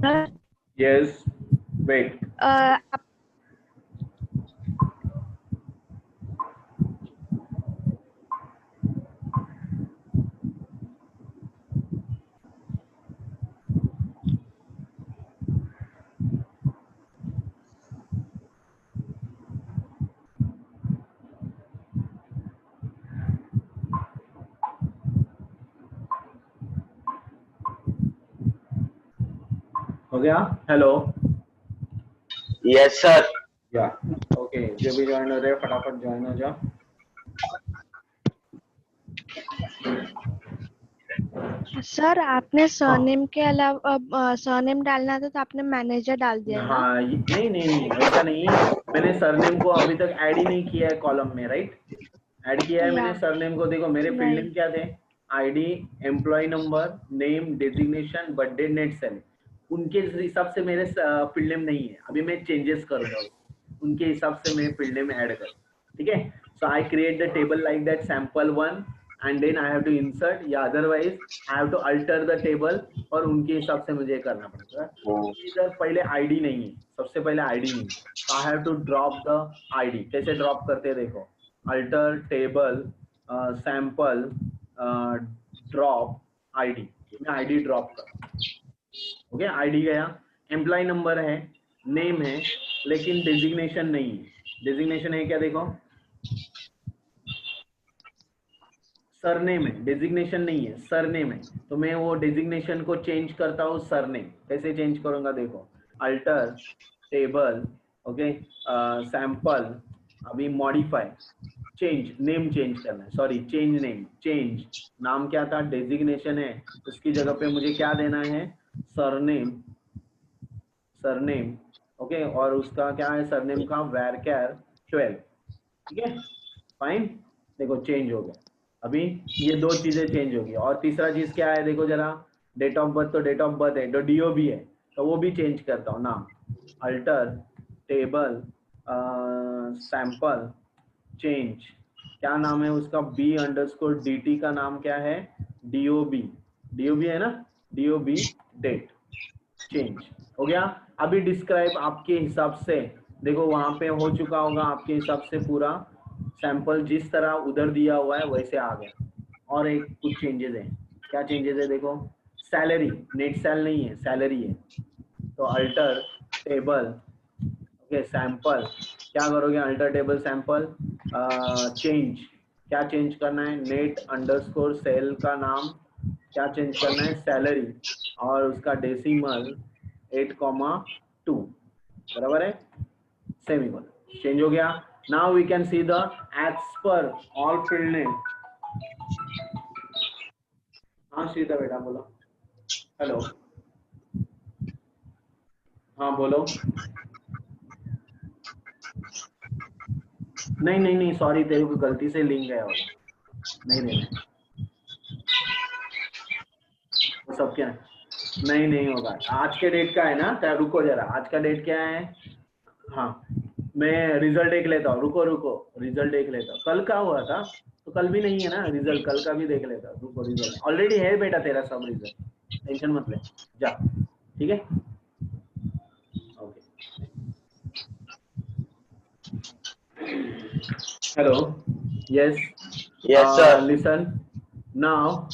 Yes. Wait. हो गया? Hello. Yes sir. या ओके, जो भी ज्वाइन हो रहे हैं फटाफट ज्वाइन हो जाओ. सर आपने सरनेम के अलावा सरनेम डालना था तो आपने मैनेजर डाल दिया ना? हाँ, नहीं नहीं नहीं, ऐसा नहीं. मैंने सरनेम को अभी तक ऐड ही नहीं किया है कॉलम में, राइट? ऐड किया है मैंने सरनेम को. देखो मेरे फील्ड नेम क्या थे? ID, employ number, name, designation, birthday, net sale. उनके हिसाब से मेरे फील्ड नेम नहीं है. अभी मैं चेंजेस करूंगा, उनके हिसाब से मैं फील्ड नेम ऐड कर. ठीक है. So I create the table like that sample1 and then I have to insert, या otherwise I have to alter the table, और उनके हिसाब से मुझे करना पड़ेगा. इधर पहले आईडी नहीं है, सबसे पहले आईडी नहीं है, तो I have to drop the ID. कैसे ड्रॉप करते हैं देखो. Alter table sample drop ID. मैं आईडी ड्रॉप कर. ओके, आईडी गया. एम्प्लॉय नंबर है, नेम है, लेकिन डेजिग्नेशन नहीं है. डेजिग्नेशन है क्या? देखो सरनेम है, डेजिग्नेशन नहीं है, सरनेम है. तो मैं वो डेजिग्नेशन को चेंज करता हूँ सरनेम. कैसे चेंज करूंगा देखो. अल्टर टेबल, ओके, सैंपल, अभी मॉडिफाई, चेंज नेम चेंज करना है. Sorry, change name. चेंज नाम क्या था? डेजिग्नेशन है, उसकी जगह पे मुझे क्या देना है? सरनेम. सरनेम, ओके, और उसका क्या है सरनेम का? varchar 12. ठीक है, फाइन. देखो चेंज हो गया. अभी ये दो चीजें चेंज होगी. और तीसरा चीज क्या है देखो जरा. डेट ऑफ बर्थ, तो डेट ऑफ बर्थ है, तो डीओ भी है, तो वो भी चेंज करता हूँ नाम. Alter table sample change. क्या नाम है उसका? B_DT का नाम क्या है? DOB. DOB है ना? DOB date. चेंज हो गया. अभी डिस्क्राइब आपके हिसाब से. देखो वहां पे हो चुका होगा आपके हिसाब से पूरा. सैंपल जिस तरह उधर दिया हुआ है वैसे आ गया. और एक कुछ चेंजेस है. क्या चेंजेस है देखो. सैलरी, नेट सेल नहीं है, सैलरी है. तो अल्टर टेबल, ओके, सैंपल. क्या करोगे? Alter table sample change. क्या चेंज करना है? नेट अंडरस्कोर सेल का नाम क्या चेंज करना है? सैलरी. और उसका डेसिमल 8,2. बराबर है? सेमीकोलन. चेंज हो गया. Now we can see the age पर ऑल फील्ड नेम. हाँ श्रीता बेटा बोलो. हेलो. हाँ बोलो. नहीं नहीं नहीं, सॉरी, तेरे को गलती से लिंक गया होगा. नहीं नहीं वो सब क्या है? नहीं नहीं होगा. आज के डेट का है ना. तो रुको जरा, आज का डेट क्या है? हाँ, मैं रिजल्ट देख लेता हूँ. रुको रुको, रिजल्ट देख लेता हूँ. कल का हुआ था तो कल भी नहीं है ना रिजल्ट. कल का भी देख लेता हूँ. रुको, रिजल्ट ऑलरेडी है बेटा तेरा सब रिजल्ट. टेंशन मत ले, जा. ठीक है. Okay. Hello. Yes. Yes sir. Listen now.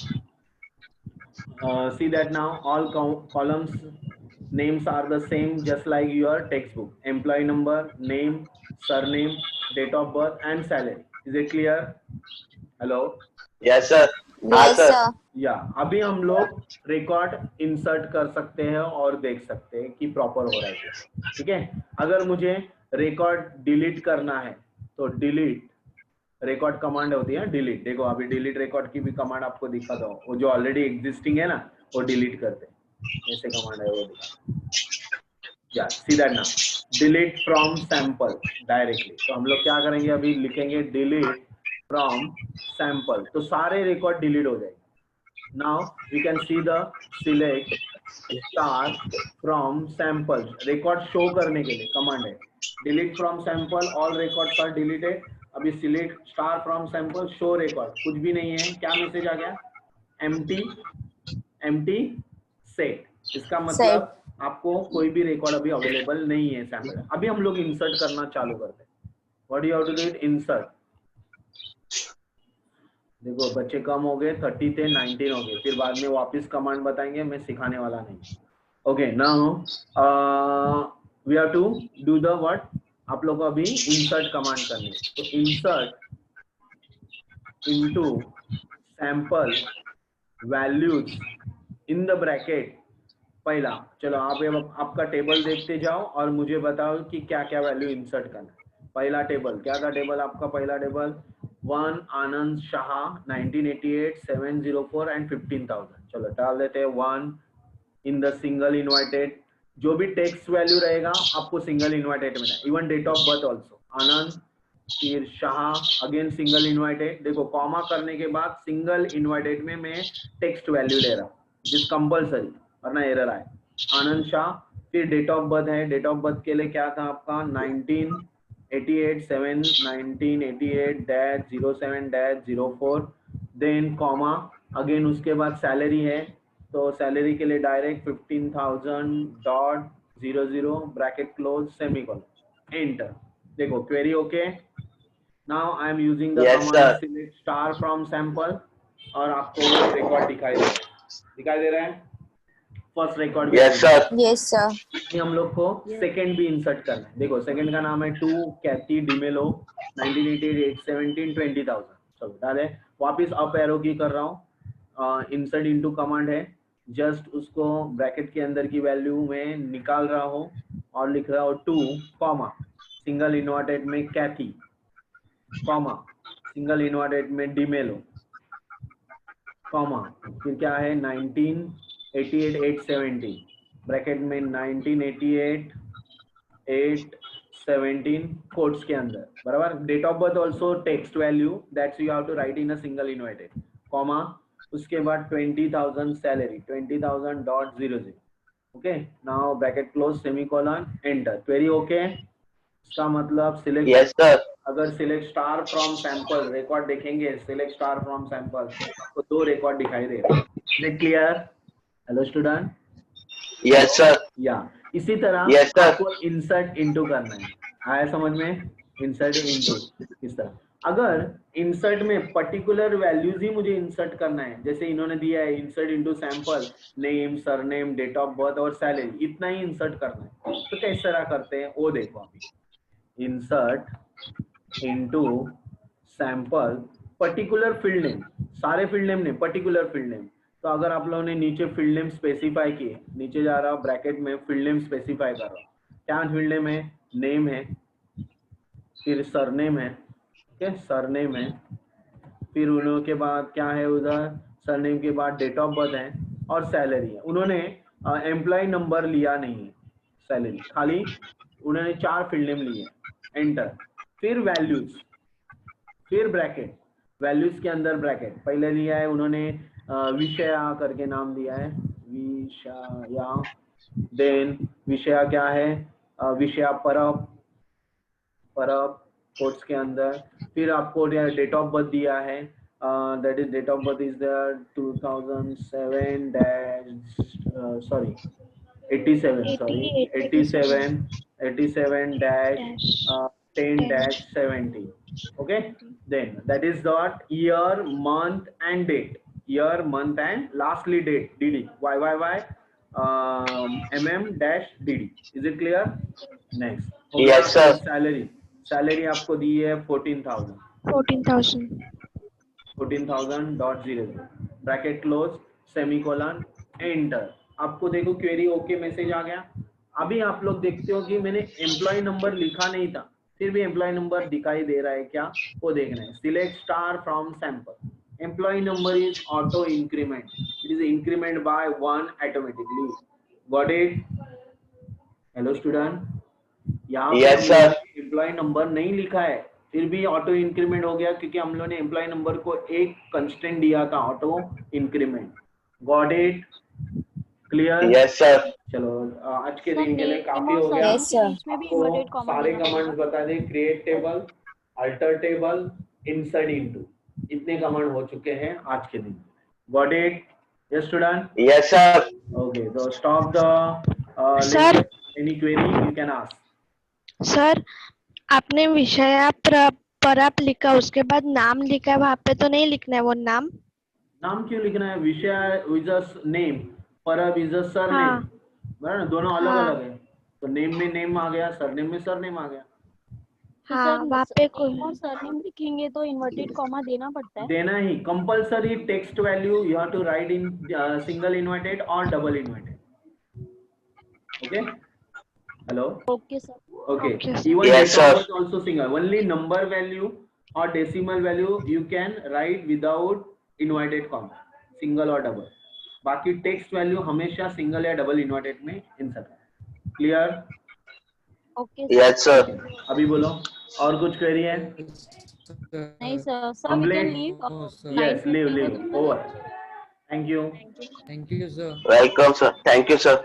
See that now all columns names are the same, just like your textbook. Employee number, name, surname, date of birth and salary. Is it clear? Hello. Yes sir. हाँ sir. या अभी हम लोग record insert कर सकते हैं और देख सकते हैं कि प्रॉपर हो रहा है. ठीक है. अगर मुझे रिकॉर्ड डिलीट करना है तो डिलीट रिकॉर्ड कमांड होती है डिलीट. देखो अभी डिलीट रिकॉर्ड की भी कमांड आपको दिखाता हूँ. वो जो ऑलरेडी एग्जिस्टिंग है ना वो डिलीट करते हैं. ऐसे कमांड है वो दिखा. या सी दैट ना. Delete from sample directly. तो हम लोग क्या करेंगे? अभी लिखेंगे डिलीट फ्रॉम सैंपल, तो सारे रिकॉर्ड डिलीट हो जाएंगे. Now we can see the select star from sample. Record show करने के लिए कमांड है delete from sample. All records are deleted. अभी select star from sample show record. कुछ भी नहीं है. क्या मैसेज आ गया? Empty empty set. इसका मतलब आपको कोई भी रिकॉर्ड अभी अवेलेबल नहीं है सैंपल। अभी हम लोग इंसर्ट करना चालू करते हैं। What you have to do it, insert. देखो बच्चे कम हो गए, 30 थे 19 हो गए, फिर बाद में वापस कमांड बताएंगे, मैं सिखाने वाला नहीं। Okay now we have to do the what, आप लोग को अभी इंसर्ट कमांड करनी है। तो insert into sample values in the bracket. पहला चलो आप आपका टेबल देखते जाओ और मुझे बताओ कि क्या क्या वैल्यू इंसर्ट करना है। पहला टेबल क्या था, टेबल आपका पहला टेबल 1 आनंद शाह 1988 704 एंड 15,000। चलो डाल देते हैं 1 इन द सिंगल इन्वाइटेड। जो भी टेक्स्ट वैल्यू रहेगा आपको सिंगल इन्वाइटेड में, even date of birth also Anand, फिर शाह अगेन सिंगल इन्वाइटेड। देखो कॉमा करने के बाद सिंगल इन्वाइटेड में मैं टेक्स्ट वैल्यू ले रहा हूँ, जिस कंपल्सरी वरना एरर आए। आनंद शाह, फिर डेट ऑफ बर्थ है, डेट ऑफ बर्थ के लिए क्या था आपका 1988/07/07/04, देन कॉमा अगेन, उसके बाद सैलरी है तो सैलरी के लिए direct 15,000.00 bracket close semicolon, enter. देखो query okay. Now I am using the Yes, command sir. Select star from sample और आपको वो रिकॉर्ड दिखाई दे रहा है first record. Yes, sir. Yes, sir. हम लोग को सेकंड भी इंसर्ट करना है। देखो सेकंड का नाम है 2 कैथी डिमेलो 1988 17 20,000। चलो डाले, वापिस अप एरो की कर रहा हूँ, इंसर्ट इनटू कमांड है, जस्ट उसको ब्रैकेट के अंदर की वैल्यू में निकाल रहा हूँ और लिख रहा हूँ 2 कॉमा सिंगल इन्वर्टेड में कैथी कॉमा सिंगल इन्वर्टेड में डिमेलो कॉमा फिर क्या है 1988/8/17 ब्रैकेट में 1988/8/17 कोट्स के अंदर बराबर। Date of birth also text value that's you have to write in a single inverted comma, उसके बाद 20,000 salary 20,000.00। Okay now bracket close semicolon enter. Query okay. इसका मतलब सिलेक्ट, Yes, sir. अगर select star from sample record देखेंगे, select star from sample आपको 2 record दिखाई दे रहे हैं। Is it clear? Hello student. Yes, sir. या इसी तरह Yes, sir. आपको इंसर्ट इनटू करना है। आया समझ में? इंसर्ट इनटू इस तरह। अगर इंसर्ट में पर्टिकुलर वैल्यूज ही मुझे इंसर्ट करना है, जैसे इन्होंने दिया है insert into sample name surname date of birth और सैलरी, इतना ही इंसर्ट करना है, तो किस तरह करते हैं वो देखो अभी। Insert into sample particular field name, सारे फील्ड नेम नहीं पर्टिकुलर फील्ड नेम। तो अगर आप लोगों ने नीचे फील्ड नेम स्पेसिफाई किए, नीचे जा रहा हूँ ब्रैकेट में फील्ड नेम स्पेसिफाई कर रहा हूँ, क्या फील्ड नेम है, नेम है, फिर सरनेम है, ओके सरनेम है, फिर उन्होंने के बाद क्या है उधर सरनेम के बाद डेट ऑफ बर्थ है और सैलरी है। उन्होंने एम्प्लॉय नंबर लिया नहीं है, सैलरी खाली उन्होंने 4 फील्ड नेम लिए, एंटर। फिर वैल्यूज, फिर ब्रैकेट, वैल्यूज के अंदर ब्रैकेट पहले लिया है उन्होंने विषया करके नाम दिया है विषया, देन विषया क्या है विषया परब कोर्स के अंदर, फिर आपको डेट ऑफ बर्थ दिया है, that is date of birth is the 2007 sorry 87/10-17, okay, then that is dot year month and date, year month and lastly date dd YYY mm-dd, is it clear? Next Yes, sir. Salary आपको दी है 14,000.00 bracket close semicolon enter. आपको देखो query okay message आ गया। अभी आप लोग देखते हो कि मैंने एम्प्लॉय नंबर लिखा नहीं था, फिर भी एम्प्लॉय नंबर दिखाई दे रहा है क्या, वो देखना है। Select star from sample, employ number is auto increment, it is increment by 1 automatically. Got it? Hello student, यहाँ Yes, sir. एम्प्लॉय नंबर नहीं लिखा है, फिर भी ऑटो इंक्रीमेंट हो गया क्योंकि हम लोगों ने एम्प्लॉय नंबर को एक कंस्टेंट दिया था, auto increment. Got it? Clear? Yes, sir. चलो आज के दिन के लिए काफी हो गया। Yes, sir. आपको सारे कमांड्स बता दें, create table, alter table, insert into, इतने कमांड हो चुके हैं आज के दिन। Got it? Yes student? Yes, sir. Okay, so stop the Sir. Any query you can ask. Sir आपने विषय पराप लिखा, उसके बाद नाम लिखा है, वहाँ पे तो नहीं लिखना है वो नाम? नाम क्यों लिखना है? विषय इज अ नेम, परब इज अ सरनेम, हाँ बराबर, दोनों अलग हाँ अलग है। तो नेम में नेम आ गया, सरनेम में सरनेम आ गया। तो हाँ, सर वहाँ पे नेम और सरनेम लिखेंगे तो इन्वर्टेड कॉमा देना पड़ता है? देना ही compulsory. Text value you have to write in single inverted और double inverted. Okay, hello, okay sir. okay, Okay, sir. even Yes, date of sir. birth also single, only number value or decimal value you can write without inverted comma, single or double. बाकी text value हमेशा single या double inverted में insert है। Clear? Okay Yes, sir. अभी बोलो, और कुछ query है? नहीं sir, sir we can complete? Leave. Yes, leave leave, over. Thank you. Thank you, sir. Welcome, sir. Thank you, sir.